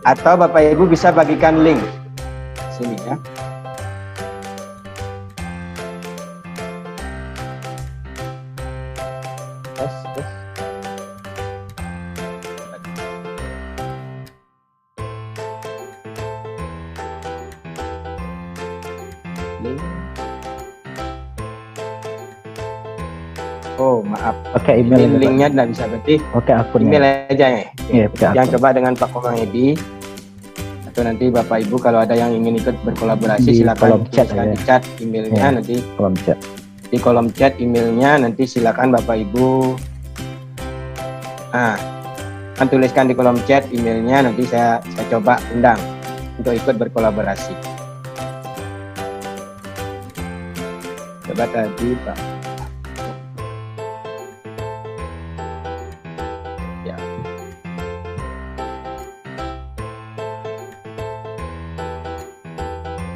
Atau Bapak Ibu bisa bagikan link sini ya. Tes. Link. Oh maaf, Pakai email ini ini, Pak. linknya tidak bisa, berarti Pakai akunnya. email aja ya. Iya, pakai Yang akun. coba dengan Pak Komangedi atau nanti Bapak Ibu kalau ada yang ingin ikut berkolaborasi Di silakan kolom chat tuliskan aja. di chat emailnya Iya. nanti Kolom chat. di kolom chat emailnya nanti silakan Bapak Ibu kan tuliskan di kolom chat emailnya, nanti saya coba undang untuk ikut berkolaborasi. Coba tadi Pak.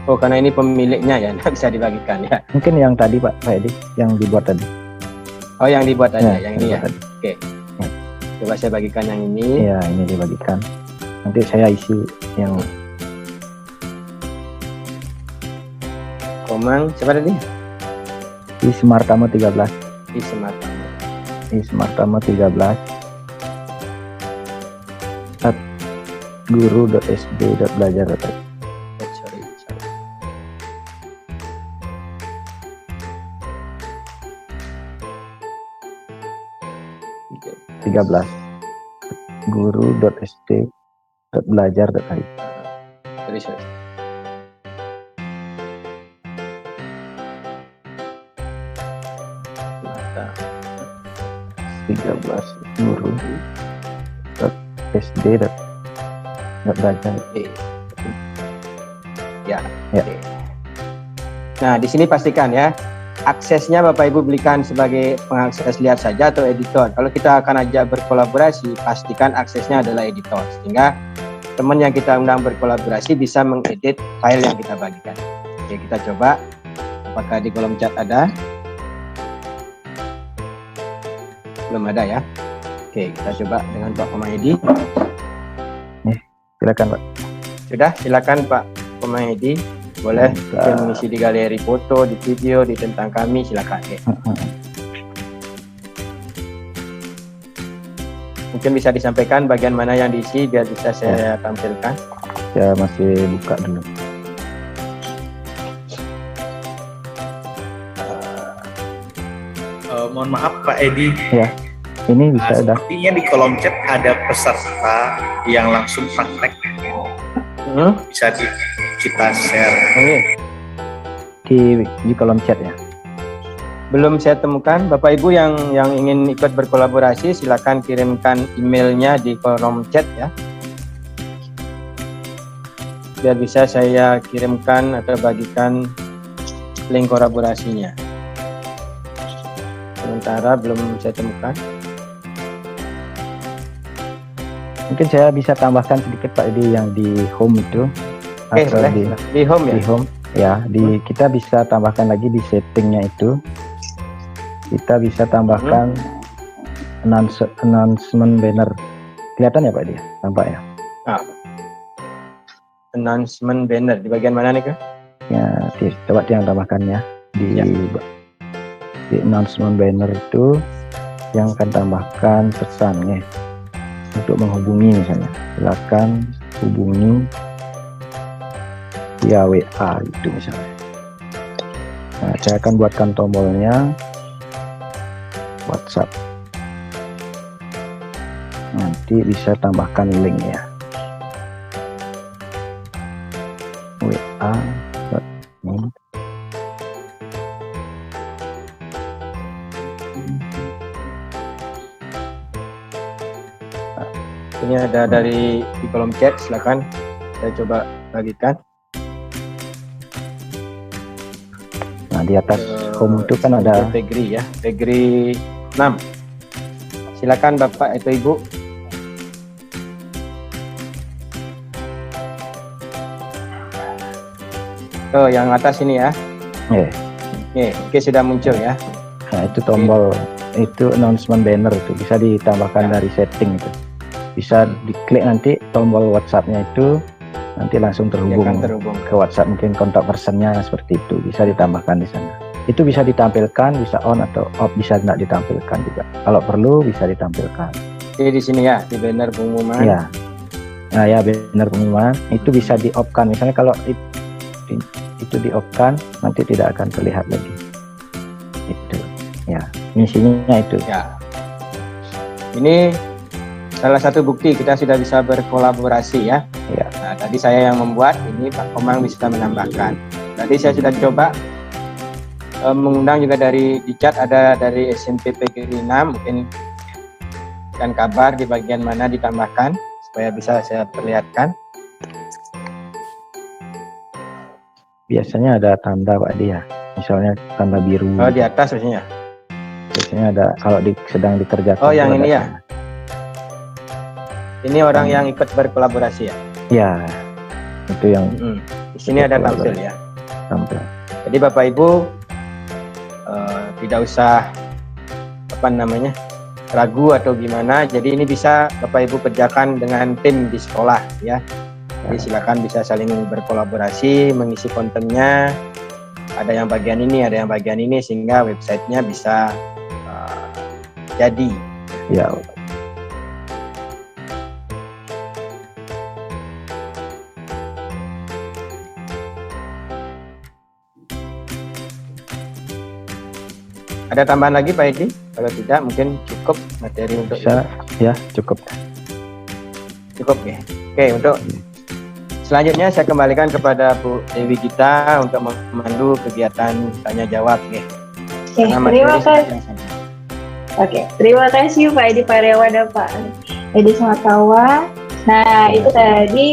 Oh, karena ini pemiliknya ya, nggak bisa dibagikan ya. Mungkin yang tadi Pak Edi, yang dibuat tadi. Oh, yang dibuat aja, yang ini ya. dibuat tadi. Oke. Coba saya bagikan yang ini. Iya, ini dibagikan. Nanti saya isi yang Komang, siapa tadi? di Semartamo 13. Di Semartamo. Di Semartamo 13. guru.sd.belajar. Sorry. 13 guru.sd.belajar.id. Sorry. 13 guru.sd.belajar. Oke. Ya. Ya. Oke. Nah, di sini pastikan ya, aksesnya Bapak Ibu belikan sebagai pengakses lihat saja atau editor. Kalau kita akan ajak berkolaborasi, pastikan aksesnya adalah editor, sehingga teman yang kita undang berkolaborasi bisa mengedit file yang kita bagikan. Oke, kita coba. Apakah di kolom chat ada? Belum ada ya. Oke, kita coba dengan Pak Komahedi. Silakan Pak. Sudah, silakan Pak Komahedi. Boleh mungkin mengisi di galeri foto, di video, di tentang kami, silakan. Ya. Mungkin bisa disampaikan bagian mana yang diisi biar bisa saya tampilkan. Saya masih buka dulu. Mohon maaf Pak Edi. Ya, ini bisa ada. Sepertinya di kolom chat ada peserta yang langsung praktek. Bisa kita share. Ini Di kolom chat ya. belum saya temukan. Bapak Ibu yang ingin ikut berkolaborasi, silakan kirimkan emailnya di kolom chat ya. Biar bisa saya kirimkan atau bagikan link kolaborasinya. Sementara belum saya temukan. Mungkin saya bisa tambahkan sedikit Pak Edi yang di home itu. Oke, Atau di home ya. di home ya, kita bisa tambahkan lagi di settingnya itu. Kita bisa tambahkan announcement banner. Kelihatan ya Pak Edi? Tampak ya? Announcement banner di bagian mana nih Kak? Ya, coba yang tambahkannya di announcement banner itu yang akan tambahkan pesannya untuk menghubungi misalnya. Silakan hubungi via WA itu misalnya. Nah, saya akan buatkan tombolnya WhatsApp. Nanti bisa tambahkan linknya. WA. Ini ada di kolom chat, silakan saya coba bagikan. Nah, di atas home itu kan ada Pegri ya, Pegri 6. Silakan Bapak atau Ibu. Oh, yang atas ini ya. Oke, sudah muncul ya. Nah, itu tombol itu announcement banner itu bisa ditambahkan dari setting itu. Bisa diklik nanti tombol WhatsApp-nya itu nanti langsung terhubung ke WhatsApp, mungkin kontak personnya seperti itu bisa ditambahkan di sana. Itu bisa ditampilkan, bisa on atau off, bisa tidak ditampilkan juga. Kalau perlu bisa ditampilkan. Jadi di sini ya, di banner pengumuman. Ya. Nah ya, banner pengumuman itu bisa di off kan. Misalnya kalau itu di off kan nanti tidak akan terlihat lagi. Itu. Ya, misinya itu. Ya. Ini salah satu bukti kita sudah bisa berkolaborasi ya. Ya. Nah, tadi saya yang membuat, ini Pak Komang bisa menambahkan. Tadi saya sudah coba mengundang juga di chat, ada dari SMP PGRI 6, mungkin kan kabar di bagian mana ditambahkan supaya bisa saya perlihatkan. Biasanya ada tanda Pak Edi ya, misalnya tanda biru. Oh, di atas biasanya. Biasanya ada kalau sedang dikerjakan. Oh, yang ini ya. Ini orang yang ikut berkolaborasi ya? Ya, itu yang Di sini ada tampil ya. Tampil. Jadi Bapak Ibu tidak usah ragu atau gimana. Jadi ini bisa Bapak Ibu kerjakan dengan tim di sekolah ya. Jadi silakan bisa saling berkolaborasi, mengisi kontennya. Ada yang bagian ini, ada yang bagian ini, sehingga websitenya bisa jadi. Ya. Ada tambahan lagi Pak Edi? Kalau tidak mungkin cukup materi untuk Bisa, ya cukup. cukup ya. Oke, untuk selanjutnya saya kembalikan kepada Bu Dewi Gita untuk memandu kegiatan tanya jawab ya. Oke, terima kasih. Oke, terima kasih Pak Edi Pariawan dan Pak Edi Sumartawa. Nah, itu tadi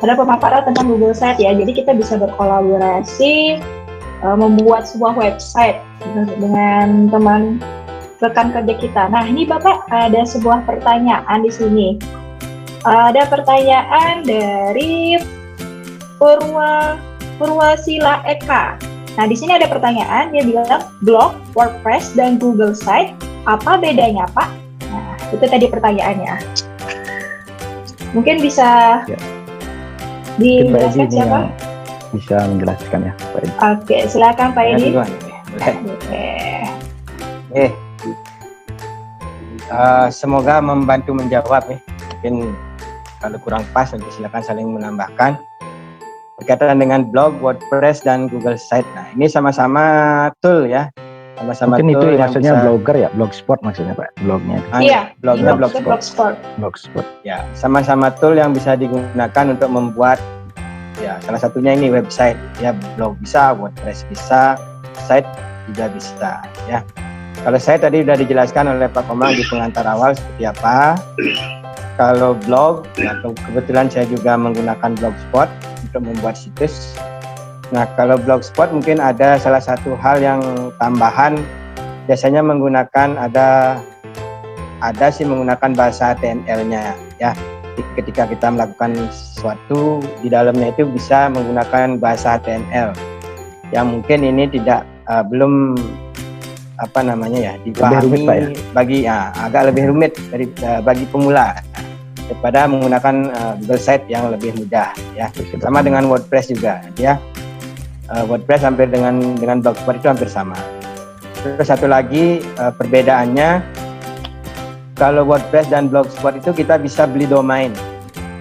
ada pemaparan tentang Google Site ya. Jadi kita bisa berkolaborasi membuat sebuah website dengan teman rekan kerja kita. Nah, ini Bapak ada sebuah pertanyaan di sini. Ada pertanyaan dari Purwasila Eka. Nah, di sini ada pertanyaan, dia bilang blog, WordPress, dan Google Site, apa bedanya Pak? Nah, itu tadi pertanyaannya. Mungkin bisa dijelaskan siapa? Bisa menjelaskan ya Pak Edi. Oke, silakan Pak Edi. Semoga membantu menjawab ya. Mungkin kalau kurang pas nanti silakan saling menambahkan. Berkaitan dengan blog, WordPress, dan Google Site. Nah, ini sama-sama tool ya. Sama-sama Mungkin tool itu yang maksudnya bisa, blogger ya, blogspot maksudnya Pak, blognya. Iya, blognya Blogspot. Blogspot. Ya, sama-sama tool yang bisa digunakan untuk membuat ya salah satunya ini website ya, blog bisa, WordPress bisa, site juga bisa ya. Kalau saya tadi sudah dijelaskan oleh Pak Komang di pengantar awal seperti apa. Kalau blog, ya, kebetulan saya juga menggunakan Blogspot untuk membuat situs. Nah, kalau Blogspot mungkin ada salah satu hal yang tambahan, biasanya menggunakan ada menggunakan bahasa HTML-nya ya. Ketika kita melakukan sesuatu di dalamnya itu bisa menggunakan bahasa HTML yang mungkin ini tidak belum dipahami agak lebih rumit bagi pemula daripada menggunakan Google Site yang lebih mudah ya. Sama dengan WordPress juga ya. WordPress hampir dengan Blogspot itu hampir sama. Terus satu lagi perbedaannya, kalau WordPress dan Blogspot itu kita bisa beli domain.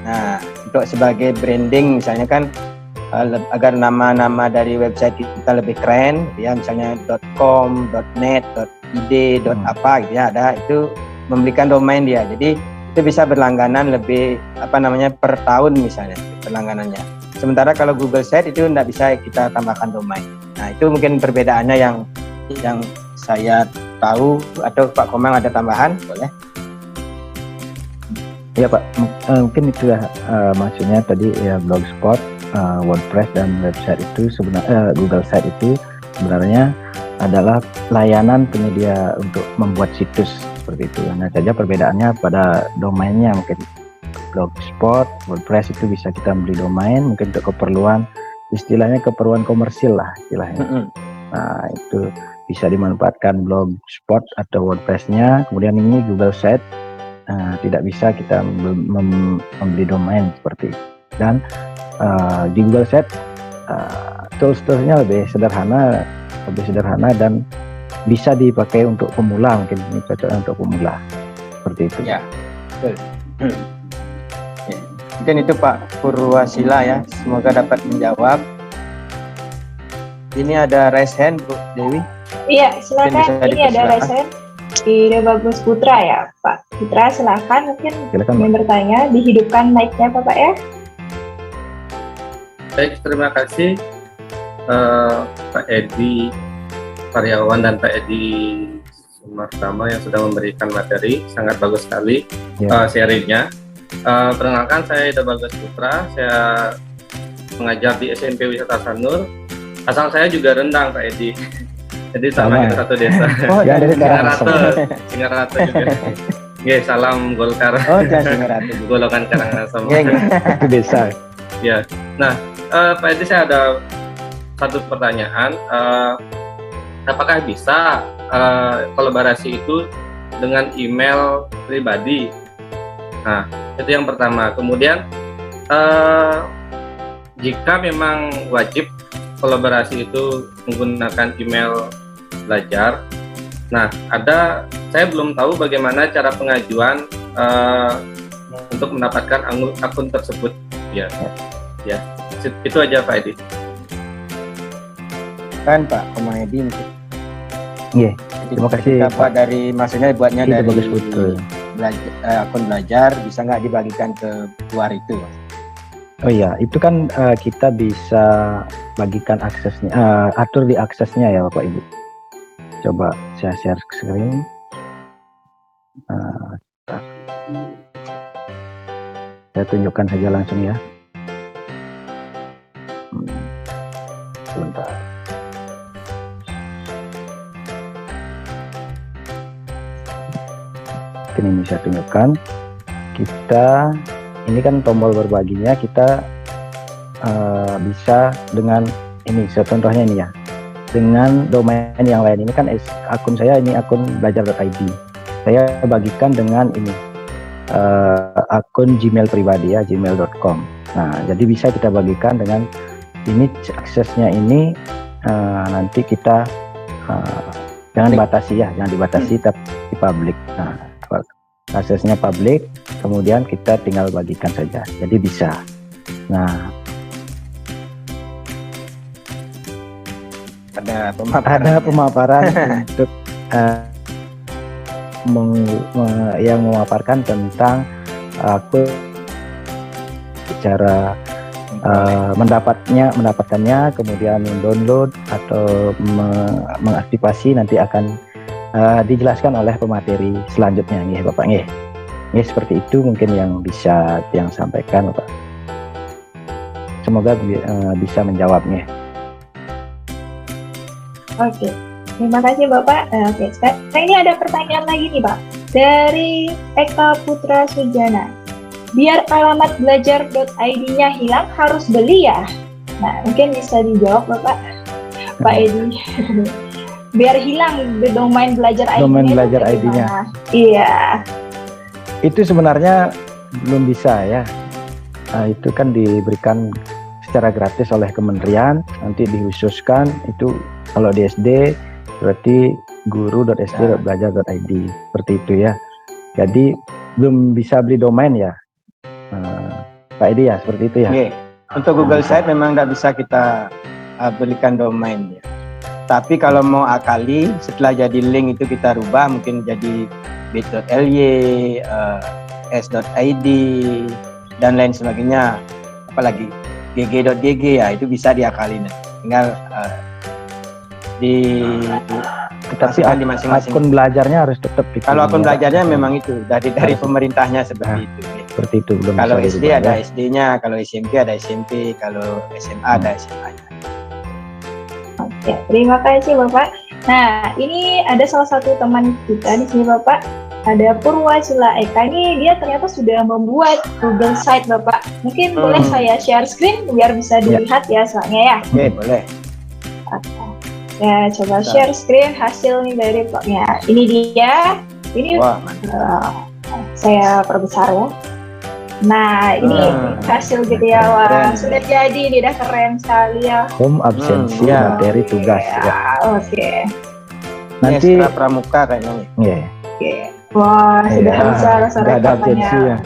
Nah, untuk sebagai branding misalnya kan agar nama-nama dari website kita lebih keren, ya misalnya .com, .net, .id, apa gitu ya, ada itu membelikan domain dia. Jadi itu bisa berlangganan lebih per tahun misalnya berlangganannya. Sementara kalau Google Site itu tidak bisa kita tambahkan domain. Nah, itu mungkin perbedaannya yang saya tahu, atau Pak Komang ada tambahan, boleh? Ya Pak, mungkin itu ya maksudnya tadi ya Blogspot, WordPress dan website itu sebenarnya Google Site itu sebenarnya adalah layanan penyedia untuk membuat situs seperti itu. Hanya saja perbedaannya pada domainnya. Mungkin Blogspot, WordPress itu bisa kita beli domain mungkin untuk keperluan komersil lah istilahnya. Nah, itu bisa dimanfaatkan Blogspot atau WordPress-nya. Kemudian ini Google Site tidak bisa kita membeli domain seperti itu. Dan di Google Site tools-toolsnya lebih sederhana dan bisa dipakai untuk pemula, mungkin ini cocok untuk pemula seperti itu. Ya, betul. Mungkin itu Pak Purwasila ya, semoga dapat menjawab. Ini ada raise hand Bu Dewi. Iya, silakan. Ini ada raise hand. Ide Bagus Putra ya, Pak Putra, silakan mungkin yang bertanya, dihidupkan mic-nya Bapak ya. Baik, terima kasih Pak Edi Pariawan dan Pak Edi Sumartama yang sudah memberikan materi, sangat bagus sekali sharingnya. Perkenalkan, saya Ida Bagus Putra, saya mengajar di SMP Wisata Sanur. Asal saya juga Rendang Pak Edi. Jadi sama kita satu desa. Oh, ya dari Singarata juga. Oke, salam Golkar. Oh, Singarata. Golongan Karangasem. Itu desa. Ya. Nah, Pak Edi, saya ada satu pertanyaan. Apakah bisa kolaborasi itu dengan email pribadi? Nah, itu yang pertama. Kemudian jika memang wajib kolaborasi itu menggunakan email belajar, nah saya belum tahu bagaimana cara pengajuan untuk mendapatkan akun tersebut. Ya, itu aja Pak Edi. Kan Pak Komedi mungkin. Iya, terima kasih Pak. Dari maksudnya buatnya itu dari bagus betul. akun belajar bisa nggak dibagikan ke luar itu? Oh iya, itu kan kita bisa bagikan aksesnya, atur di aksesnya ya Bapak Ibu. Coba saya share screen. Saya tunjukkan saja langsung ya. Sebentar. Ini saya tunjukkan. Ini kan tombol berbaginya, kita bisa dengan ini, contohnya ini ya, dengan domain yang lain. Ini kan akun saya, ini akun belajar.id. Saya bagikan dengan ini akun Gmail pribadi ya, gmail.com. Nah, jadi bisa kita bagikan dengan ini, aksesnya ini nanti kita jangan dibatasi ya, jangan dibatasi, tapi publik. Nah, aksesnya publik, kemudian kita tinggal bagikan saja, jadi bisa. Nah, ada pemaparan untuk yang memaparkan tentang cara mendapatkannya, kemudian mendownload atau mengaktifasi, nanti akan dijelaskan oleh pemateri selanjutnya nih Bapak nih. Ini seperti itu mungkin yang bisa yang sampaikan Bapak. Semoga bisa menjawabnya. Oke, terima kasih Bapak. Oke, sekarang ini ada pertanyaan lagi nih Pak dari Eka Putra Sujana. Biar alamat belajar.id-nya hilang harus beli ya? Nah, mungkin bisa dijawab Bapak, Pak Edi. Biar hilang domain belajar ID-nya. Iya. Itu sebenarnya belum bisa ya. Nah, itu kan diberikan secara gratis oleh kementerian, nanti dikhususkan itu kalau di SD berarti guru.sd.belajar.id, seperti itu ya. Jadi belum bisa beli domain ya, Pak Edi ya, seperti itu ya. Oke. Untuk Google Site memang tidak bisa kita belikan domain ya. Tapi kalau mau akali, setelah jadi link itu kita rubah, mungkin jadi bit.ly, s.id, dan lain sebagainya. Apalagi gg.gg ya, itu bisa diakali. Tinggal tapi di masing-masing. akun belajarnya harus tetap. Kalau akun belajarnya memang itu dari pemerintahnya seperti itu. Seperti itu belum. Kalau SD ada SD-nya, kalau SMP ada SMP, kalau SMA ada SMA-nya. Oke, terima kasih Bapak. Nah, ini ada salah satu teman kita di sini Bapak, ada Purwasila Eka. Ini dia ternyata sudah membuat Google Site Bapak. Mungkin boleh saya share screen biar bisa dilihat ya soalnya ya. Oke, boleh. Oke. Ya, coba share screen hasil nih dari Paknya. Ini dia. Ini saya perbesar ya. Nah, ini hasil gitu ya, wah sudah jadi, ini udah keren sekali ya. Home absensi materi tugas ya. Oke. Nanti pramuka kayaknya. Iya. Oke. Wah, sudah bisa ada absensi ya.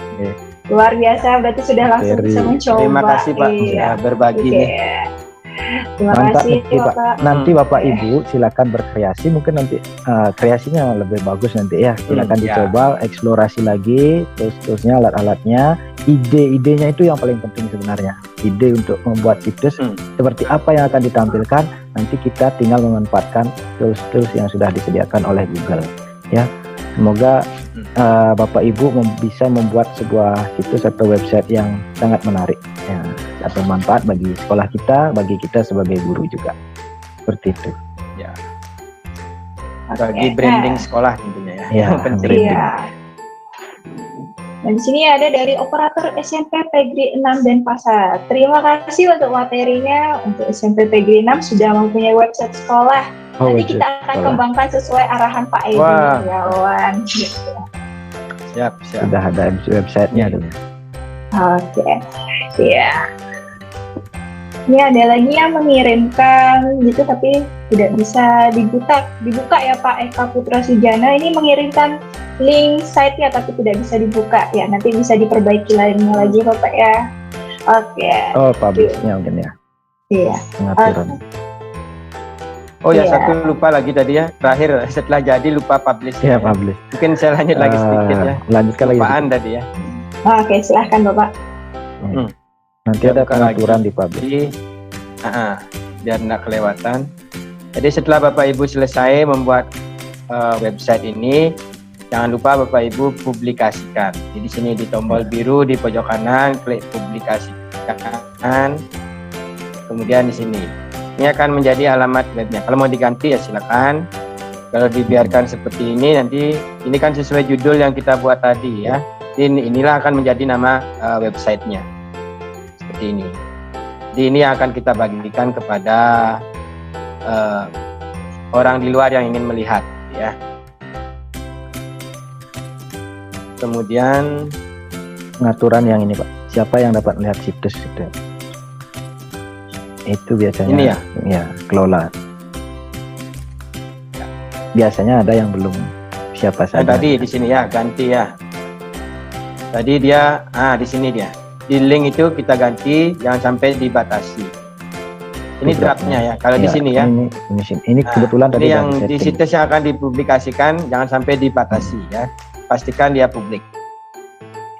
Luar biasa, berarti sudah langsung bisa mencoba. Terima kasih Pak sudah berbagi nih. Terima kasih Bapak. Nanti Bapak Ibu silakan berkreasi, mungkin nanti kreasinya lebih bagus nanti ya. Silakan dicoba, eksplorasi lagi, terusnya alat-alatnya, ide-idenya itu yang paling penting sebenarnya. Ide untuk membuat situs seperti apa yang akan ditampilkan, nanti kita tinggal memanfaatkan tools-tools yang sudah disediakan oleh Google. Ya, semoga Bapak Ibu bisa membuat sebuah situs atau website yang sangat menarik ya, atau bermanfaat bagi sekolah kita, bagi kita sebagai guru juga, seperti itu ya. Bagi branding sekolah tentunya ya, yang penting. Nah, di sini ada dari operator SMP Negeri 6 Denpasar. Terima kasih untuk materinya. Untuk SMP Negeri 6 sudah mempunyai website sekolah. Nanti kita akan kembangkan sesuai arahan Pak Edi Karyawan. Siap. Sudah ada websitenya dulu. Oke, ya. Ini ada lagi yang mengirimkan gitu tapi tidak bisa dibuka ya Pak Eka Putra Sujana. Ini mengirimkan link site-nya tapi tidak bisa dibuka ya. Nanti bisa diperbaiki lainnya lagi Bapak ya. Oke. Oh, publish-nya mungkin ya. Iya. Pengaturan. Oh ya, Iya. satu lupa lagi tadi ya. Terakhir setelah jadi lupa publish. Ya, publish. Mungkin saya lanjut lagi sedikit ya. Lanjutkan lagi. Lupaan tadi ya. Oke, silahkan Bapak. Nanti ada pengaturan di publish. Jadi, biar tidak kelewatan. Jadi setelah Bapak Ibu selesai membuat website ini, jangan lupa Bapak Ibu publikasikan. Jadi di sini di tombol biru di pojok kanan, klik publikasikan. Kemudian di sini, ini akan menjadi alamat webnya. Kalau mau diganti ya silakan. Kalau dibiarkan seperti ini, nanti ini kan sesuai judul yang kita buat tadi ya. Inilah akan menjadi nama websitenya. Seperti ini. Jadi ini akan kita bagikan kepada orang di luar yang ingin melihat ya. Kemudian Pengaturan yang ini Pak, siapa yang dapat melihat situs itu? Itu biasanya ini ya. Ya, kelola. Biasanya ada yang belum, siapa saja. Tadi di sini ya, ganti ya. Tadi dia di sini dia. Di link itu kita ganti, jangan sampai dibatasi. Ini draftnya ya. Kalau di sini ya. Ini kebetulan tadi Ini yang setting. di situs yang akan dipublikasikan, jangan sampai dibatasi ya. Pastikan dia publik.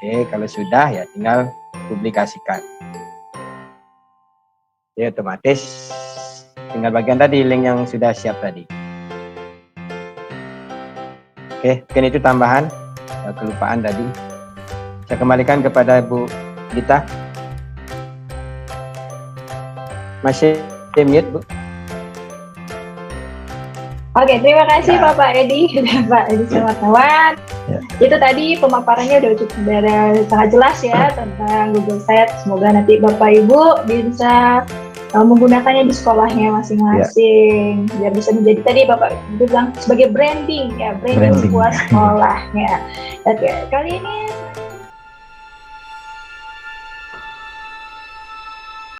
Oke, kalau sudah ya tinggal publikasikan. Ya otomatis tinggal bagian tadi link yang sudah siap tadi. Oke, mungkin itu tambahan kelupaan tadi. Saya kembalikan kepada Bu Gita. Masih mute, Bu? Oke, terima kasih Ya. Bapak Edi dan Pak Edi Samartawan. Ya. Itu tadi pemaparannya udah sangat jelas ya tentang Google Sites. Semoga nanti Bapak Ibu bisa menggunakannya di sekolahnya masing-masing biar bisa menjadi tadi Bapak Ibu bilang sebagai branding ya, branding Branding. sebuah sekolahnya. Oke, kali ini